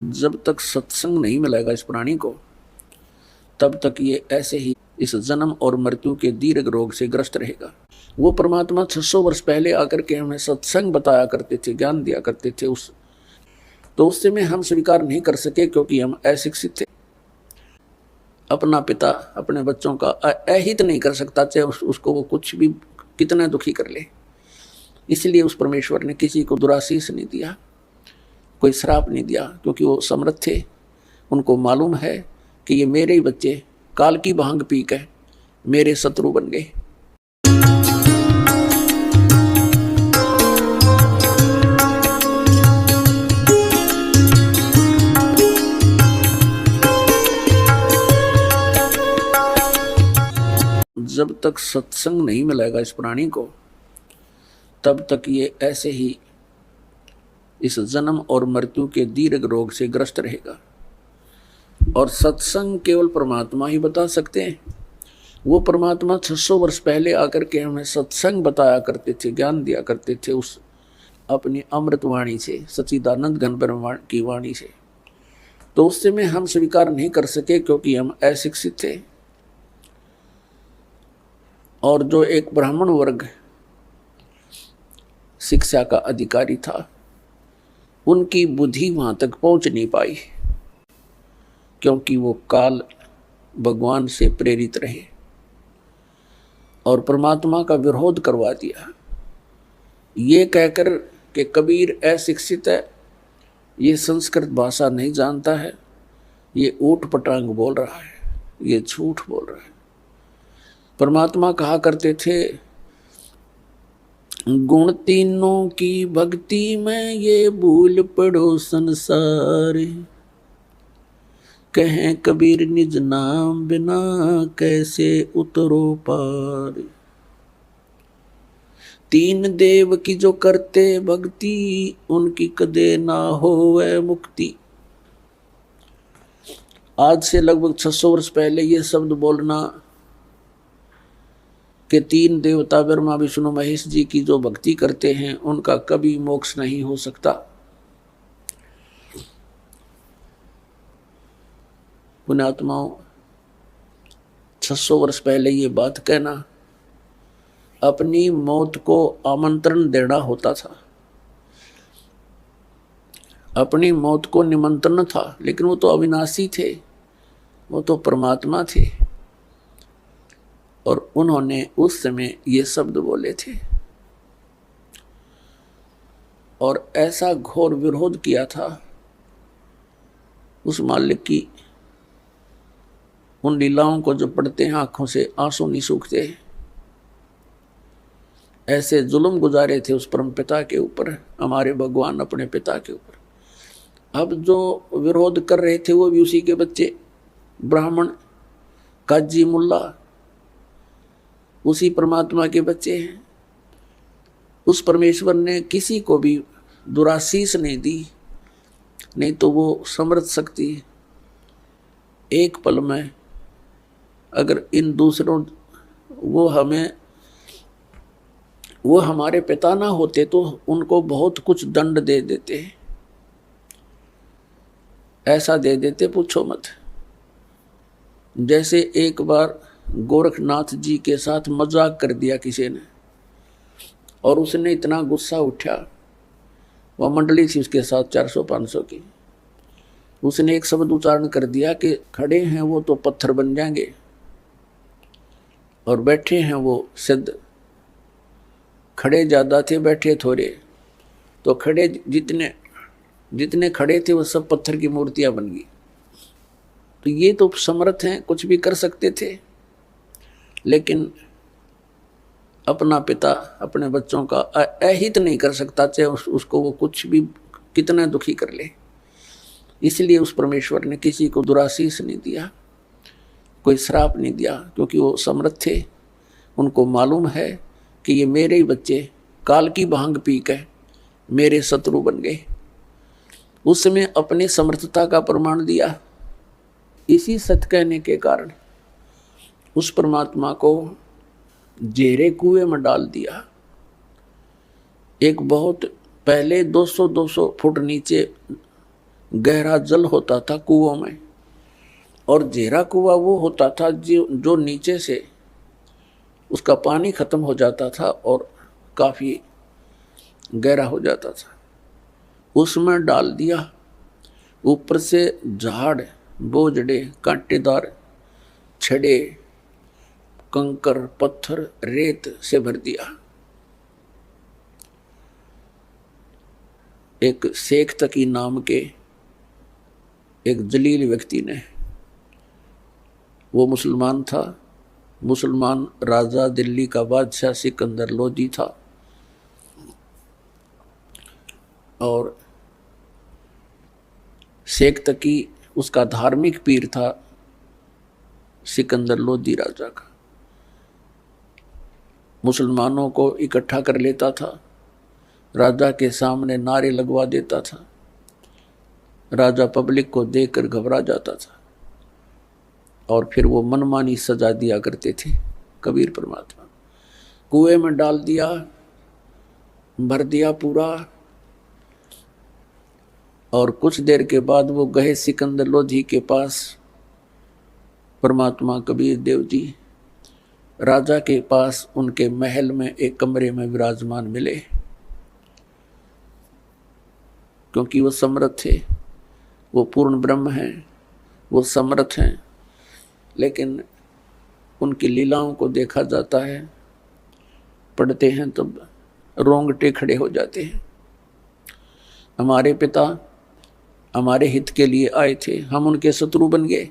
जब तक सत्संग नहीं मिलेगा इस प्राणी को, तब तक ये ऐसे ही इस जन्म और मृत्यु के दीर्घ रोग से ग्रस्त रहेगा। वो परमात्मा 600 वर्ष पहले आकर के हमें सत्संग बताया करते थे, ज्ञान दिया करते थे, उस समय हम स्वीकार नहीं कर सके क्योंकि हम अशिक्षित थे। अपना पिता अपने बच्चों का अहित नहीं कर सकता, चाहे उसको वो कुछ भी कितना दुखी कर ले। इसलिए उस परमेश्वर ने किसी को दुराशीष नहीं दिया, कोई श्राप नहीं दिया, क्योंकि वो समर्थ थे। उनको मालूम है कि ये मेरे ही बच्चे काल की भांग पी के मेरे शत्रु बन गए। जब तक सत्संग नहीं मिलेगा इस प्राणी को, तब तक ये ऐसे ही इस जन्म और मृत्यु के दीर्घ रोग से ग्रस्त रहेगा। और सत्संग केवल परमात्मा ही बता सकते हैं। वो परमात्मा 600 वर्ष पहले आकर के हमें सत्संग बताया करते थे, ज्ञान दिया करते थे, उस अपनी अमृत वाणी से, सच्चिदानंद घन ब्रह्मांड की वाणी से। तो उस समय हम स्वीकार नहीं कर सके क्योंकि हम अशिक्षित थे। और जो एक ब्राह्मण वर्ग शिक्षा का अधिकारी था, उनकी बुद्धि वहां तक पहुंच नहीं पाई, क्योंकि वो काल भगवान से प्रेरित रहे और परमात्मा का विरोध करवा दिया, ये कहकर कि कबीर अशिक्षित है, ये संस्कृत भाषा नहीं जानता है, ये ऊट पटांग बोल रहा है, ये झूठ बोल रहा है। परमात्मा कहा करते थे, गुण तीनों की भक्ति में ये भूल पड़ो संसार, कहें कबीर निज नाम बिना कैसे उतरो पार। तीन देव की जो करते भक्ति, उनकी कदे ना होवे मुक्ति। आज से लगभग 600 वर्ष पहले ये शब्द बोलना कि तीन देवता ब्रह्मा विष्णु महेश जी की जो भक्ति करते हैं उनका कभी मोक्ष नहीं हो सकता। पुण्यात्माओं, 600 वर्ष पहले ये बात कहना अपनी मौत को आमंत्रण देना होता था, अपनी मौत को निमंत्रण था। लेकिन वो तो अविनाशी थे, वो तो परमात्मा थे, और उन्होंने उस समय ये शब्द बोले थे और ऐसा घोर विरोध किया था उस मालिक की। उन लीलाओं को जो पढ़ते हैं आंखों से आंसू नहीं सूखते, ऐसे जुल्म गुजारे थे उस परम पिता के ऊपर, हमारे भगवान अपने पिता के ऊपर। अब जो विरोध कर रहे थे वो भी उसी के बच्चे, ब्राह्मण काजी मुल्ला, उसी परमात्मा के बच्चे हैं। उस परमेश्वर ने किसी को भी दुराशीष नहीं दी, नहीं तो वो समर्थ शक्ति एक पल में, अगर इन दूसरों वो हमारे पिता ना होते तो उनको बहुत कुछ दंड दे देते, ऐसा दे देते पूछो मत। जैसे एक बार गोरखनाथ जी के साथ मजाक कर दिया किसी ने, और उसने इतना गुस्सा उठा, वह मंडली थी उसके साथ 400-500 की, उसने एक शब्द उच्चारण कर दिया कि खड़े हैं वो तो पत्थर बन जाएंगे और बैठे हैं वो सिद्ध। खड़े ज्यादा थे, बैठे थोड़े, तो खड़े जितने खड़े थे वो सब पत्थर की मूर्तियां बन गई। तो ये तो समर्थ हैं, कुछ भी कर सकते थे, लेकिन अपना पिता अपने बच्चों का अहित नहीं कर सकता, चाहे उसको वो कुछ भी कितना दुखी कर ले। इसलिए उस परमेश्वर ने किसी को दुराशीष नहीं दिया, कोई श्राप नहीं दिया, क्योंकि वो समर्थ थे। उनको मालूम है कि ये मेरे ही बच्चे काल की भांग पी के मेरे शत्रु बन गए। उस समय अपनी समर्थता का प्रमाण दिया। इसी सत्य कहने के कारण उस परमात्मा को जेरे कुएं में डाल दिया। एक बहुत पहले 200 फुट नीचे गहरा जल होता था कुओं में, और जेरा कुआं वो होता था जो नीचे से उसका पानी खत्म हो जाता था और काफी गहरा हो जाता था। उसमें डाल दिया, ऊपर से झाड़, बोझड़े, कांटेदार छड़े, कंकर, पत्थर, रेत से भर दिया। एक शेख तकी नाम के एक जलील व्यक्ति ने, वो मुसलमान था, मुसलमान राजा, दिल्ली का बादशाह सिकंदर लोधी था, और शेख तकी उसका धार्मिक पीर था, सिकंदर लोधी राजा का। मुसलमानों को इकट्ठा कर लेता था, राजा के सामने नारे लगवा देता था, राजा पब्लिक को देखकर घबरा जाता था, और फिर वो मनमानी सजा दिया करते थे। कबीर परमात्मा कुएं में डाल दिया, भर दिया पूरा, और कुछ देर के बाद वो गए सिकंदर लोधी के पास। परमात्मा कबीर देव जी राजा के पास उनके महल में एक कमरे में विराजमान मिले, क्योंकि वो समर्थ थे, वो पूर्ण ब्रह्म हैं, वो समर्थ हैं, लेकिन उनकी लीलाओं को देखा जाता है, पढ़ते हैं तब रोंगटे खड़े हो जाते हैं। हमारे पिता हमारे हित के लिए आए थे, हम उनके शत्रु बन गए।